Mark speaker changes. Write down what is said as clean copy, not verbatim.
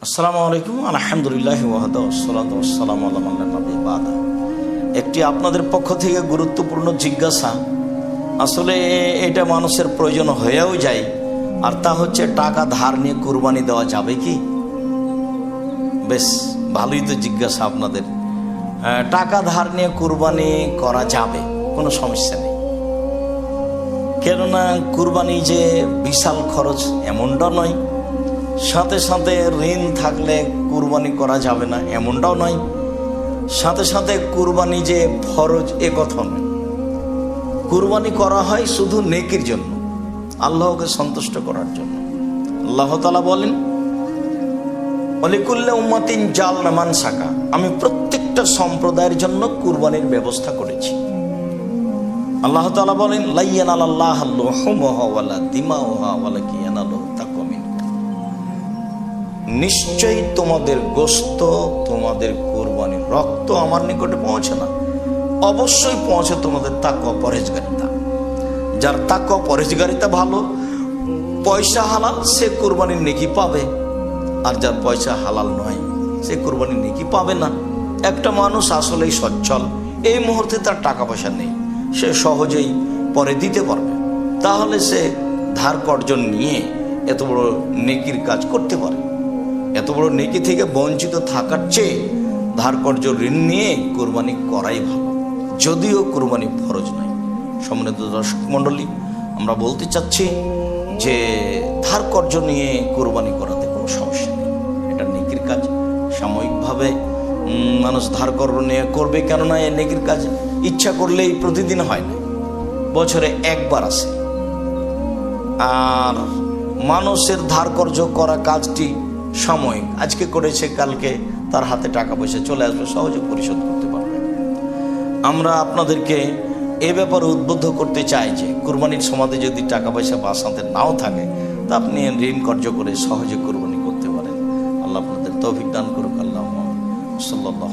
Speaker 1: আসসালামু আলাইকুম, আলহামদুলিল্লাহ ওয়াহদা ওয়াসসালাতু ওয়াসসালামু আলা মান লা নবী বাদা। একটি আপনাদের পক্ষ থেকে গুরুত্বপূর্ণ জিজ্ঞাসা, আসলে এটা মানুষের প্রয়োজন হয়েও যায়, আর তা হচ্ছে টাকা ধার নিয়ে কুরবানি দেওয়া যাবে কি? বেশ ভালোই তো জিজ্ঞাসা আপনাদের। টাকা ধার নিয়ে কুরবানি করা যাবে, কোনো সমস্যা নেই। কেননা কুরবানি যে বিশাল খরচ এমনটা নয়, সাথে সাথে ঋণ থাকলে কুরবানি করা যাবে না এমনটাও নয়, সাথে সাথে কুরবানি যে ফরজ এ কথা নয়। কুরবানি করা হয় শুধু নেকির জন্য, আল্লাহকে সন্তুষ্ট করার জন্য। আল্লাহ তাআলা বলেন, ওয়ালিকুল্লি উম্মাতিন জাআলনা মানসাকা, আমি প্রত্যেকটা সম্প্রদায়ের জন্য কুরবানির ব্যবস্থা করেছি। আল্লাহ তাআলা বলেন, লা ইয়ানালাল্লাহু লুহুমুহা ওয়ালা দিমাউহা ওয়ালাকিন ইয়ানালুহু তাকওয়া মিনকুম, নিশ্চয়ই তোমাদের গোশত, তোমাদের কুরবানির রক্ত আমার নিকটে পৌঁছে না, অবশ্যই পৌঁছে তোমাদের তাকওয়া পরহেজগারিতা। যার তাকওয়া পরহেজগারিতা ভালো, পয়সা হালাল, সে কুরবানির নেকি পাবে। আর যার পয়সা হালাল নয়, সে কুরবানির নেকি পাবে না। একটা মানুষ আসলেই সচ্ছল, এই মুহূর্তে তার টাকা পয়সা নেই, সে সহজেই পরে দিতে পারবে, তাহলে সে ধার কর্জন নিয়ে এত বড় নেকির কাজ করতে পারে। এত বড় নেকি থেকে বঞ্চিত থাকার চেয়ে ধার কর্জ ঋণ নিয়ে কুরবানি করাই ভালো, যদিও কুরবানি ফরজ নয়। সম্মানিত দর্শক মণ্ডলী, আমরা বলতে চাচ্ছি যে ধার কর্জ নিয়ে কুরবানি করাতে কোনো সমস্যা নেই, এটা নেকির কাজ। সাময়িকভাবে মানুষ ধার কর্জ নিয়ে করবে, কেননা এই নেকির কাজ ইচ্ছা করলেই প্রতিদিন হয় না, বছরে একবার আসে। আর মানুষের ধার কর্জ করা কাজটি সাময়িক, আজকে করেছে কালকে তার হাতে টাকা পয়সা চলে আসবে, সহজে পরিশোধ করতে পারবে। আমরা আপনাদেরকে এ ব্যাপারে উদ্বুদ্ধ করতে চাই যে কুরবানির সময় যদি টাকা পয়সা বাসাতে নাও থাকে, তা আপনি ঋণ কর্য করে সহজে কুরবানি করতে পারেন। আল্লাহ আপনাদের তৌফিক দান করুক। আল্লাহ সাল্লাল্লাহু